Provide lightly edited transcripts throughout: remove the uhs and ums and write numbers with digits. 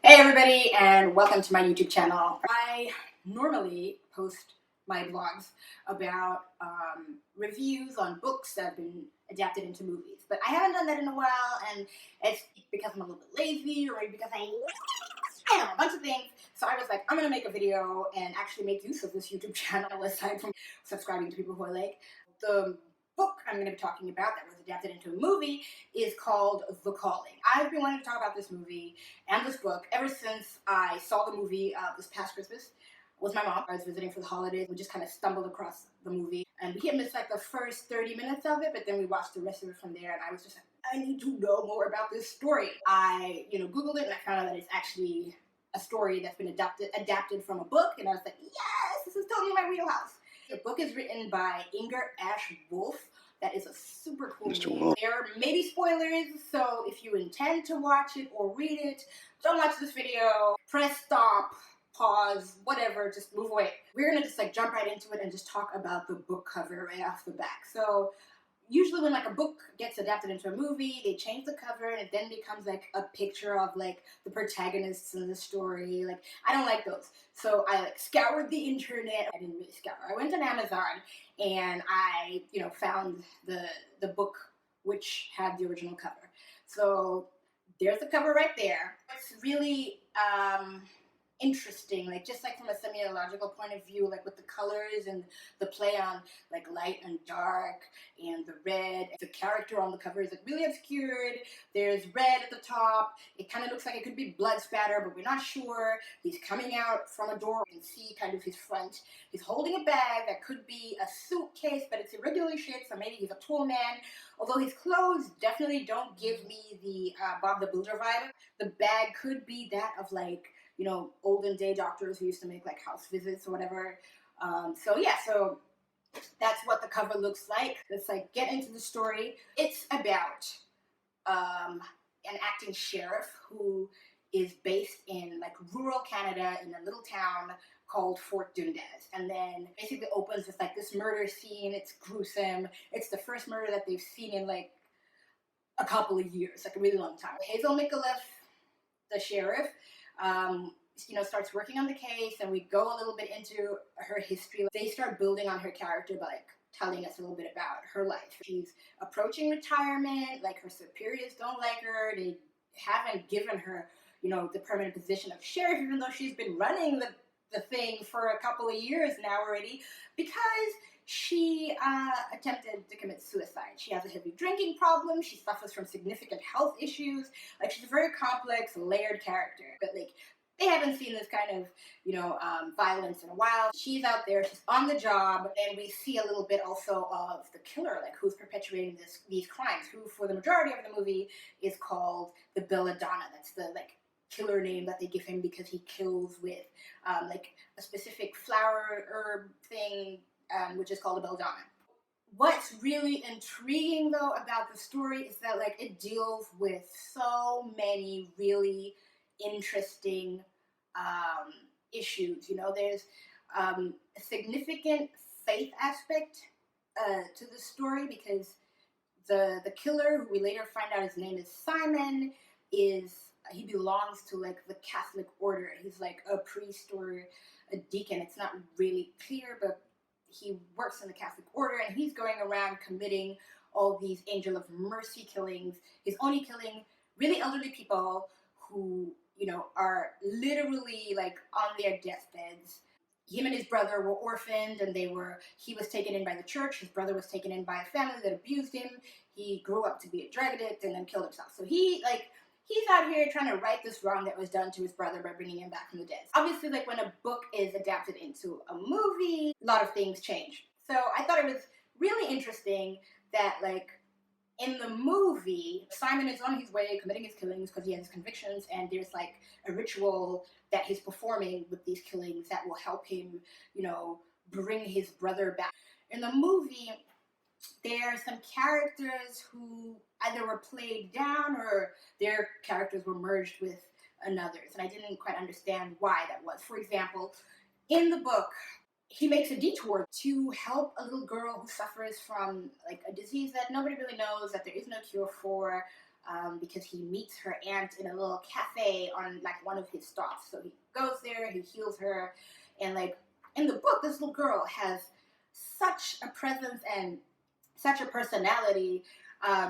Hey everybody, and welcome to my YouTube channel. I normally post my vlogs about reviews on books that have been adapted into movies, but I haven't done that in a while, and it's because I'm a little bit lazy, or maybe because I don't know, a bunch of things. So I was like, I'm gonna make a video and actually make use of this YouTube channel aside from subscribing to people who I like. The book I'm going to be talking about that was adapted into a movie is called The Calling. I've been wanting to talk about this movie and this book ever since I saw the movie this past Christmas with my mom. I was visiting for the holidays. We just kind of stumbled across the movie, and we missed like the first 30 minutes of it, but then we watched the rest of it from there, and I was just like, I need to know more about this story. I Googled it, and I found out that it's actually a story that's been adapted from a book, and I was like, yes, this is totally my wheelhouse. The book is written by Inger Ash Wolfe. That is a super cool name. There may be spoilers, so if you intend to watch it or read it, don't watch this video. Press stop, pause, whatever, just move away. We're gonna just like jump right into it and just talk about the book cover right off the back. So usually when like a book gets adapted into a movie, they change the cover and it then becomes like a picture of like the protagonists in the story. Like, I don't like those. So I like scoured the internet. I didn't really scour. I went on Amazon and I, found the book which had the original cover. So there's the cover right there. It's really interesting, like just like from a semiological point of view, like with the colors and the play on like light and dark and the red. The character on the cover is like really obscured. There's red at the top. It kind of looks like it could be blood spatter, but we're not sure. He's coming out from a door. You can see kind of his front. He's holding a bag that could be a suitcase, but it's irregularly shaped, so maybe he's a tall man. Although his clothes definitely don't give me the Bob the Builder vibe. The bag could be that of like, olden day doctors who used to make like house visits or whatever. So that's what the cover looks like. Let's like get into the story. It's about an acting sheriff who is based in like rural Canada in a little town called Fort Dundas, and then basically opens with like this murder scene. It's gruesome. It's the first murder that they've seen in like a couple of years, like a really long time. Hazel Micallef, the sheriff, starts working on the case, and we go a little bit into her history. They start building on her character by like telling us a little bit about her life. She's approaching retirement, like her superiors don't like her. They haven't given her, the permanent position of sheriff, even though she's been running the thing for a couple of years now already, because she attempted to commit suicide. She has a heavy drinking problem. She suffers from significant health issues. Like, she's a very complex, layered character. But like, they haven't seen this kind of, violence in a while. She's out there, she's on the job, and we see a little bit also of the killer, like who's perpetuating these crimes, who for the majority of the movie is called the Belladonna. That's the like killer name that they give him because he kills with like a specific flower herb thing, which is called a belladonna. What's really intriguing though about the story is that like it deals with so many really interesting issues. There's a significant faith aspect to the story, because the killer, who we later find out his name is Simon, he belongs to like the Catholic order. He's like a priest or a deacon. It's not really clear, but he works in the Catholic order, and he's going around committing all these angel of mercy killings. He's only killing really elderly people who, are literally like on their deathbeds. Him and his brother were orphaned, and he was taken in by the church. His brother was taken in by a family that abused him. He grew up to be a drug addict and then killed himself. So he's out here trying to right this wrong that was done to his brother by bringing him back from the dead. Obviously, like when a book is adapted into a movie, a lot of things change. So I thought it was really interesting that like in the movie, Simon is on his way committing his killings because he has his convictions, and there's like a ritual that he's performing with these killings that will help him, bring his brother back. In the movie, there are some characters who either were played down or their characters were merged with another's, and I didn't quite understand why that was. For example, in the book, he makes a detour to help a little girl who suffers from like a disease that nobody really knows, that there is no cure for. because he meets her aunt in a little cafe on like one of his stops. So he goes there, he heals her, and like in the book, this little girl has such a presence and such a personality.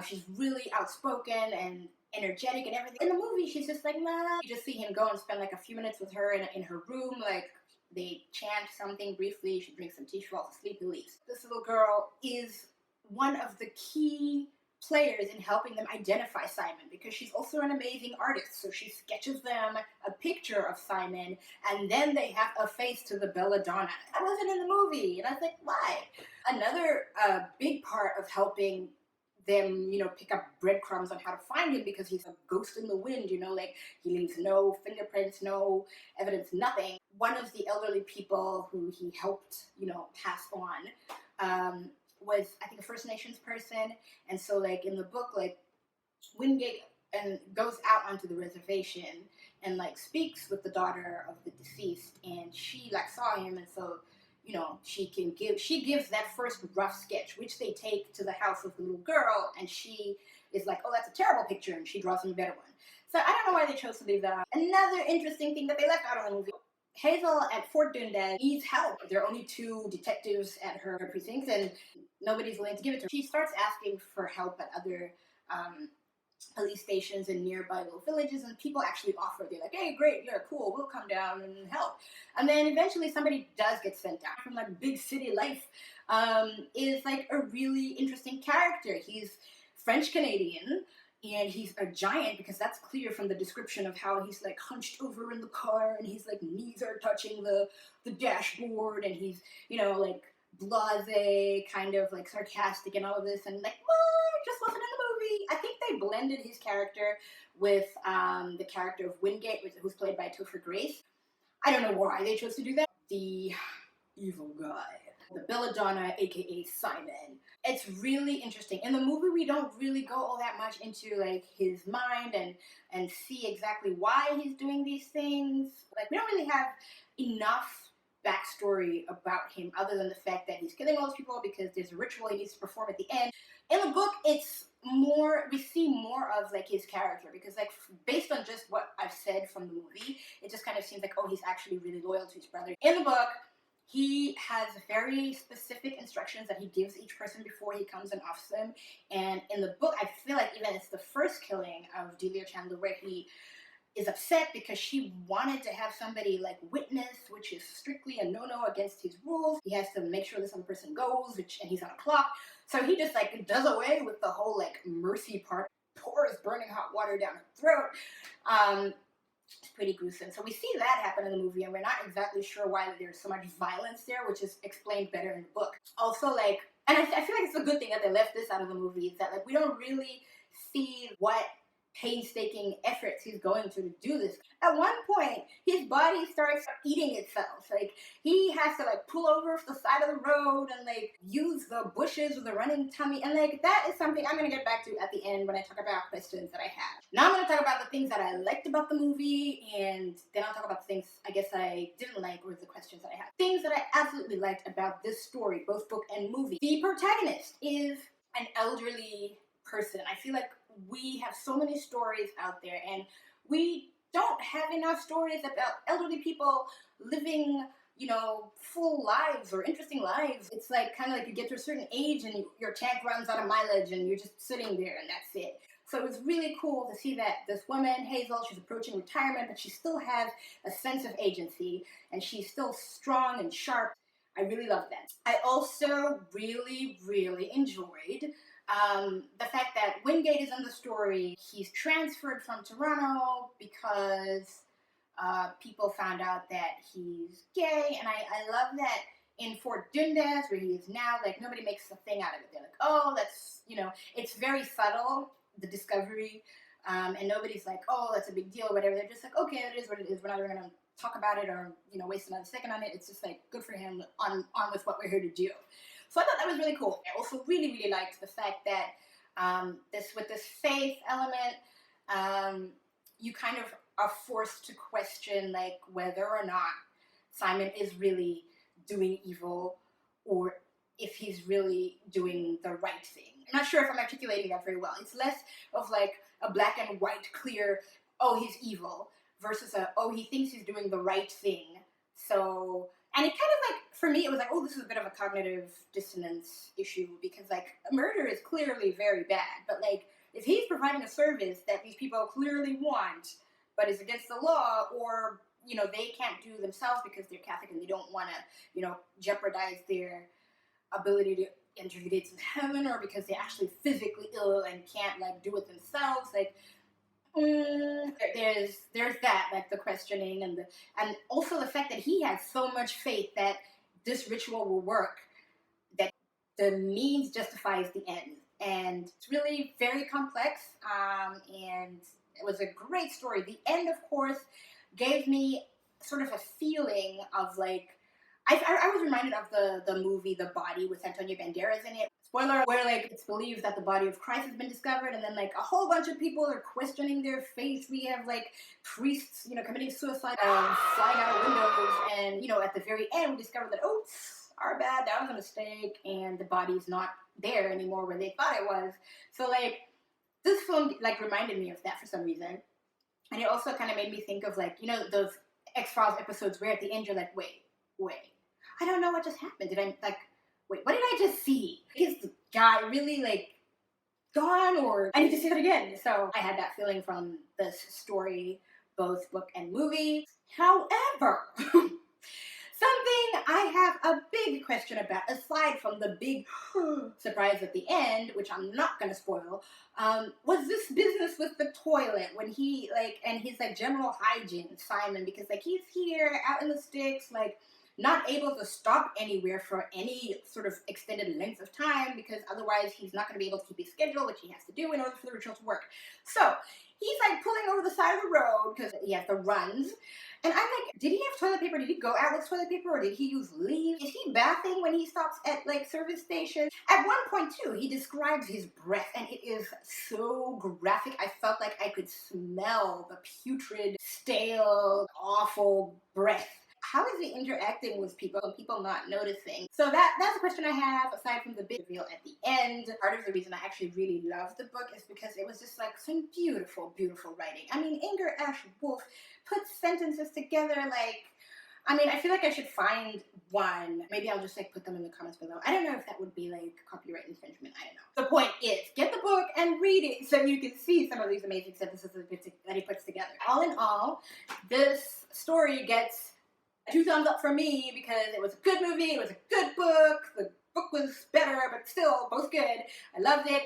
She's really outspoken and energetic and everything. In the movie, she's just like, nah. You just see him go and spend like a few minutes with her in her room, like they chant something briefly, she drinks some tea, she falls asleep, he leaves. This little girl is one of the key players in helping them identify Simon, because she's also an amazing artist. So she sketches them a picture of Simon, and then they have a face to the belladonna. That wasn't in the movie, and I was like, why? Another big part of helping them, you know, pick up breadcrumbs on how to find him, because he's a ghost in the wind, you know, like he leaves no fingerprints, no evidence, nothing. One of the elderly people who he helped, you know, pass on, was, I think, a First Nations person. And so like in the book, like Wingate and goes out onto the reservation and like speaks with the daughter of the deceased, and she like saw him, and so, you know, she gives that first rough sketch, which they take to the house of the little girl, and she is like, oh, that's a terrible picture, and she draws him a better one. So I don't know why they chose to leave that out. Another interesting thing that they left out of the movie: Hazel at Fort Dundas needs help. There are only 2 detectives at her precinct, and nobody's willing to give it to her. She starts asking for help at other police stations in nearby little villages, and people actually offer. They're like, hey, great, yeah, cool, we'll come down and help. And then eventually somebody does get sent down. From like big city life, is like a really interesting character. He's French Canadian, and he's a giant, because that's clear from the description of how he's like hunched over in the car, and his like knees are touching the dashboard, and he's, you know, like blase, kind of like sarcastic and all of this, and like, well, it just wasn't in the movie. I think they blended his character with the character of Wingate, who's played by Topher Grace. I don't know why they chose to do that. The evil guy, the belladonna, aka Simon. It's really interesting. In the movie, we don't really go all that much into like his mind and see exactly why he's doing these things. Like, we don't really have enough backstory about him, other than the fact that he's killing all those people because there's a ritual he needs to perform at the end. In the book, it's more, we see more of like his character, because like based on just what I've said from the movie, it just kind of seems like, oh, he's actually really loyal to his brother. In the book, he has very specific instructions that he gives each person before he comes and offs them. And in the book, I feel like even it's the first killing of Delia Chandler where he is upset because she wanted to have somebody like witness, which is strictly a no-no against his rules. He has to make sure this other person goes, and he's on a clock. So he just like does away with the whole like mercy part, pours burning hot water down her throat. It's pretty gruesome. So we see that happen in the movie, and we're not exactly sure why there's so much violence there, which is explained better in the book. Also, like, and I feel like it's a good thing that they left this out of the movie, is that like we don't really see what painstaking efforts he's going to do this. At one point, his body starts eating itself. Like, he has to like pull over the side of the road and like use the bushes with a running tummy, and like that is something I'm gonna get back to at the end when I talk about questions that I have. Now I'm gonna talk about the things that I liked about the movie, and then I'll talk about the things I guess I didn't like, or the questions that I had. Things that I absolutely liked about this story, both book and movie. The protagonist is an elderly person. I feel like we have so many stories out there, and we don't have enough stories about elderly people living, you know, full lives or interesting lives. It's like kind of like you get to a certain age and your tank runs out of mileage and you're just sitting there and that's it. So it was really cool to see that this woman, Hazel, she's approaching retirement, but she still has a sense of agency, and she's still strong and sharp. I really love that. I also really, really enjoyed the fact that Wingate is in the story. He's transferred from Toronto because people found out that he's gay, and I love that in Fort Dundas, where he is now, like, nobody makes a thing out of it. They're like, oh, that's, you know, it's very subtle, the discovery, and nobody's like, oh, that's a big deal or whatever. They're just like, okay, it is what it is. We're not going to talk about it or, you know, waste another second on it. It's just like, good for him, on with what we're here to do. So I thought that was really cool. I also really, really liked the fact that with this faith element, you kind of are forced to question like whether or not Simon is really doing evil, or if he's really doing the right thing. I'm not sure if I'm articulating that very well. It's less of like a black and white clear, oh, he's evil, versus a, oh, he thinks he's doing the right thing. So, and it kind of like, for me, it was like, oh, this is a bit of a cognitive dissonance issue, because like murder is clearly very bad, but like if he's providing a service that these people clearly want, but is against the law, or you know, they can't do themselves because they're Catholic and they don't want to, you know, jeopardize their ability to enter the gates of heaven, or because they're actually physically ill and can't like do it themselves, like there's that, like the questioning and also the fact that he has so much faith that this ritual will work, that the means justifies the end, and it's really very complex, and it was a great story. The end, of course, gave me sort of a feeling of like, I was reminded of the movie The Body with Antonio Banderas in it. Spoiler, where like it's believed that the body of Christ has been discovered, and then like a whole bunch of people are questioning their faith. We have like priests, you know, committing suicide, flying out of windows, and you know, at the very end we discover that, oh, our bad, that was a mistake, and the body's not there anymore where they thought it was. So like this film like reminded me of that for some reason, and it also kind of made me think of like, you know, those X-Files episodes where at the end you're like, wait, I don't know what just happened. Did I like, wait, what did I just see? Is the guy really like gone, or I need to see that again? So I had that feeling from this story, both book and movie. However, something I have a big question about, aside from the big surprise at the end, which I'm not going to spoil, was this business with the toilet when he like, and his like general hygiene, Simon, because like he's here out in the sticks, like not able to stop anywhere for any sort of extended length of time, because otherwise he's not going to be able to keep his schedule, which he has to do in order for the ritual to work. So he's like pulling over the side of the road because he has the runs. And I'm like, did he have toilet paper? Did he go out with toilet paper, or did he use leaves? Is he bathing when he stops at like service stations? At one point too, he describes his breath, and it is so graphic. I felt like I could smell the putrid, stale, awful breath. How is he interacting with people and people not noticing? So that's a question I have, aside from the big reveal at the end. Part of the reason I actually really loved the book is because it was just like some beautiful, beautiful writing. I mean, Inger Ash Wolfe puts sentences together like, I mean, I feel like I should find one. Maybe I'll just like put them in the comments below. I don't know if that would be like copyright infringement. I don't know. The point is, get the book and read it so you can see some of these amazing sentences that he puts together. All in all, this story gets 2 thumbs up for me because it was a good movie, it was a good book, the book was better, but still, both good. I loved it,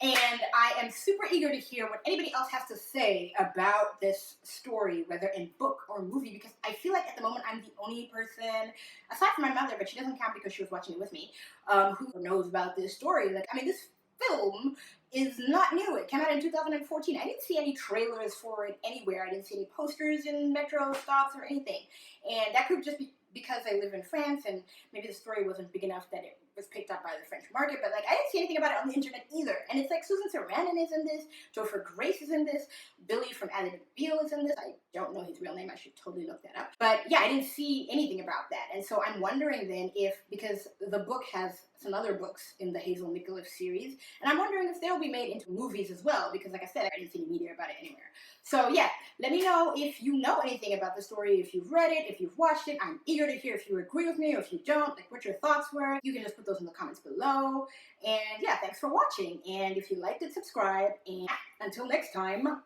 and I am super eager to hear what anybody else has to say about this story, whether in book or movie, because I feel like at the moment I'm the only person, aside from my mother, but she doesn't count because she was watching it with me, who knows about this story. Like, I mean, this film is not new. It came out in 2014. I didn't see any trailers for it anywhere. I didn't see any posters in metro stops or anything. And that could just be because I live in France and maybe the story wasn't big enough that it was picked up by the French market, but like I didn't see anything about it on the internet either. And it's like Susan Sarandon is in this, Topher Grace is in this, Billy from Ally McBeal is in this. I don't know his real name, I should totally look that up. But yeah, I didn't see anything about that. And so I'm wondering then if, because the book has some other books in the Hazel Micallef series, and I'm wondering if they'll be made into movies as well, because like I said, I didn't see any media about it anywhere. So yeah, let me know if you know anything about the story, if you've read it, if you've watched it. I'm eager to hear if you agree with me or if you don't, like what your thoughts were. You can just put those in the comments below. And yeah, thanks for watching. And if you liked it, subscribe. And until next time,